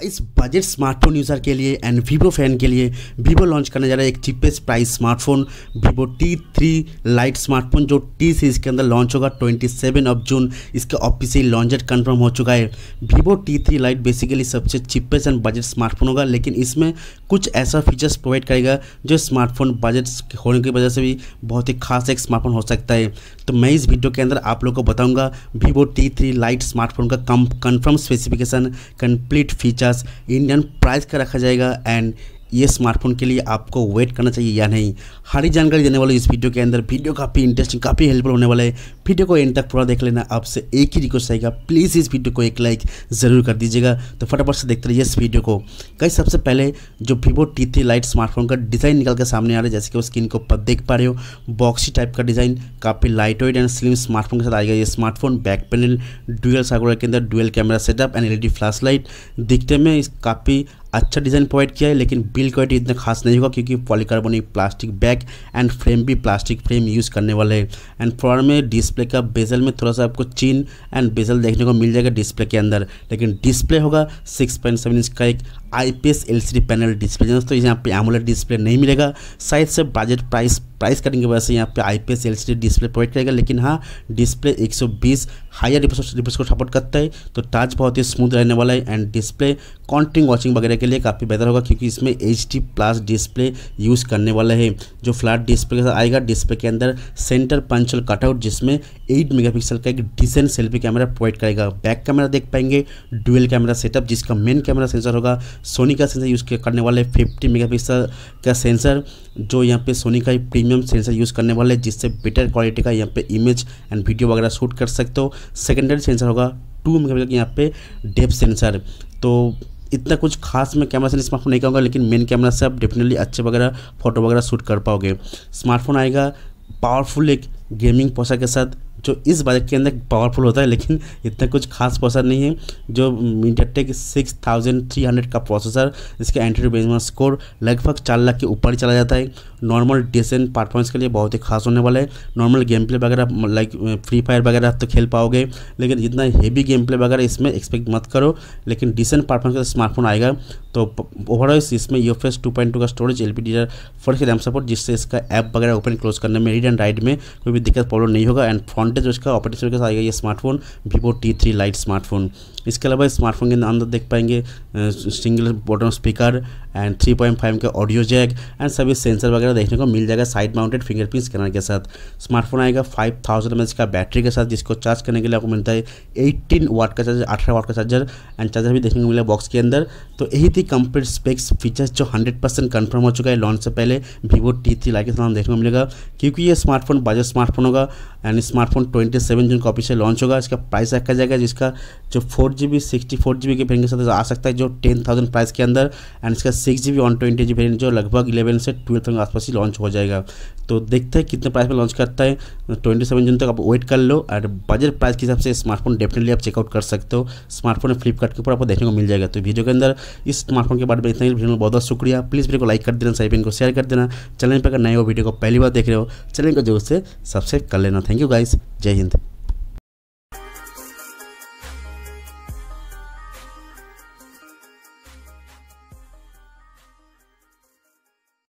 इस budget smartphone user के लिए एंड वीवो फैन के लिए वीवो लॉन्च करने जा रहा है एक cheapest price smartphone Vivo T3 light smartphone जो टी सीरीज़ के अंदर लॉन्च होगा 27 जून। इसका ऑफिशियल लॉन्च डेट कंफर्म हो चुका है। वीवो T3 लाइट बेसिकली सबसे चीपेस्ट एंड बजट स्मार्टफोन होगा, लेकिन इसमें कुछ ऐसा फीचर्स प्रोवाइड करेगा जो स्मार्टफोन बजट होने की वजह से भी बहुत ही खास एक स्मार्टफोन हो सकता है। तो मैं इस वीडियो के अंदर आप लोगों को बताऊंगा वीवो T3 लाइट स्मार्टफोन का confirm specification, complete features, Indian price का रखा जाएगा एंड ये स्मार्टफोन के लिए आपको वेट करना चाहिए या नहीं। हरी जानकारी देने वाले इस वीडियो के अंदर। वीडियो काफ़ी इंटरेस्टिंग, काफ़ी हेल्पफुल होने वाला है। वीडियो को एंड तक पूरा देख लेना। आपसे एक ही रिक्वेस्ट रहेगा, प्लीज़ इस वीडियो को एक लाइक ज़रूर कर दीजिएगा। तो फटाफट से देखते रहिए इस वीडियो को। गाइस सबसे पहले जो वीवो T3 लाइट स्मार्टफोन का डिज़ाइन निकल के सामने आ रहा है, जैसे कि वो स्क्रीन के ऊपर देख पा रहे हो, बॉक्सी टाइप का डिज़ाइन, काफ़ी light weight and slim smartphone के साथ आएगा ये smartphone. Back panel dual circular के अंदर dual camera setup and LED flash light. दिखने में काफ़ी अच्छा डिज़ाइन प्रोवाइड किया है, लेकिन बिल्ड क्वालिटी इतना खास नहीं होगा क्योंकि polycarbonate plastic back and frame भी प्लास्टिक फ्रेम यूज़ करने वाले हैं। एंड फ्रंट में डिस्प्ले का बेजल में थोड़ा सा आपको चिन एंड बेजल देखने को मिल जाएगा डिस्प्ले के अंदर, लेकिन डिस्प्ले होगा 6.7 इंच का एक IPS LCD पैनल डिस्प्ले। दोस्तों यहाँ पे एमोलेड डिस्प्ले नहीं मिलेगा, शायद से बजट प्राइस कटिंग की वजह से यहाँ पे IPS LCD डिस्प्ले प्रोवाइड करेगा, लेकिन हाँ डिस्प्ले 120 हायर रिफ्रेश को सपोर्ट करता है, तो टच बहुत ही स्मूथ रहने वाला है एंड डिस्प्ले कॉन्टिंग वॉचिंग वगैरह के लिए काफ़ी बेहतर होगा क्योंकि इसमें HD+ डिस्प्ले यूज़ करने वाला है जो फ्लैट डिस्प्ले के साथ आएगा। डिस्प्ले के अंदर सेंटर पंचल कटआउट जिसमें 8 मेगापिक्सल का एक डिसेंट सेल्फी कैमरा प्रोवाइड करेगा। बैक कैमरा देख पाएंगे, डुअल कैमरा सेटअप जिसका मेन कैमरा सेंसर होगा सोनी का सेंसर यूज़ करने वाले 50 मेगापिक्सल का सेंसर, जो यहाँ पे सोनी का प्रीमियम सेंसर यूज़ करने वाले जिससे बेटर क्वालिटी का यहाँ पे इमेज एंड वीडियो वगैरह शूट कर सकते हो। सेकेंडरी सेंसर होगा 2 मेगापिक्सल यहाँ पे डेप्थ सेंसर। तो इतना कुछ खास मैं कैमरा से स्मार्टफोन नहीं कहूँगा, लेकिन मेन कैमरा से आप डेफिनेटली अच्छे वगैरह फोटो वगैरह शूट कर पाओगे। स्मार्टफोन आएगा पावरफुल एक गेमिंग प्रोसेसर के साथ जो इस बजट के अंदर पावरफुल होता है, लेकिन इतना कुछ खास प्रोसेसर नहीं है। जो मीडियाटेक 6300 का प्रोसेसर, इसका एंट्री बेंचमार्क स्कोर लगभग 4 लाख के ऊपर ही चला जाता है। नॉर्मल डिसेंट परफॉर्मेंस के लिए बहुत ही खास होने वाला है। नॉर्मल गेम प्ले वगैरह लाइक फ्री फायर वगैरह तो खेल पाओगे, लेकिन इतना हेवी गेम प्ले वगैरह इसमें एक्सपेक्ट मत करो, लेकिन डिसेंट परफॉर्मेंस का स्मार्टफोन आएगा। तो ओवरऑल इसमें UFS 2.2 का स्टोरेज, LPDDR4 रैम सपोर्ट, जिससे इसका ऐप वगैरह ओपन क्लोज करने में रीड एंड राइट में कोई भी दिक्कत प्रॉब्लम नहीं होगा। एंड फ्रंट जो इसका ऑपरेटिंग के साथ आएगा ये smartphone Vivo T3 light smartphone. इसके अलावा स्मार्टफोन के अंदर देख पाएंगे सिंगल बटन स्पीकर एंड 3.5 का ऑडियो जैक एंड सभी सेंसर वगैरह देखने को मिल जाएगा साइड माउंटेड फिंगरप्रिंट स्कैनर के साथ। स्मार्टफोन आएगा 5000 mAh का बैटरी के साथ, जिसको चार्ज करने के लिए आपको मिलता है 18 वाट का चार्जर, 18 वाट का चार्जर एंड चार्जर भी देखने को मिला बॉक्स के अंदर। तो यही थी कंप्लीट स्पेक्स फीचर्स जो 100% कन्फर्म हो चुका है लॉन्च से पहले वीवो T3 लाइट के साथ देखने को मिलेगा, क्योंकि ये स्मार्टफोन बजट स्मार्टफोन होगा एंड स्मार्टफोन 27 जून को ऑफिशियल लॉन्च होगा। इसका प्राइस रखा जाएगा जिसका जो 4GB 64GB के वेरिएंट के साथ आ सकता है जो 10,000 प्राइस के अंदर, एंड इसका 6GB 128GB वेरिएंट जो लगभग 11 से 12 के आसपास ही लॉन्च हो जाएगा। तो देखते हैं कितने प्राइस में लॉन्च करता है। 27 जून तक आप वेट कर लो और बजट प्राइस के हिसाब से स्मार्टफोन डेफिनेटली आप चेकआउट कर सकते हो। स्मार्टफोन फ्लिपकार्ट के ऊपर आपको देखने को मिल जाएगा। तो वीडियो के अंदर इस स्मार्टफोन के बारे में इतना ही। वीडियो में बहुत बहुत शुक्रिया। प्लीज़ वीडियो को लाइक कर देना, साइड को शेयर कर देना। चैनल पर अगर नए हो, वीडियो को पहली बार देख रहे हो, चैनल को जरूर से सब्सक्राइब कर लेना। थैंक यू गाइस, जय हिंद।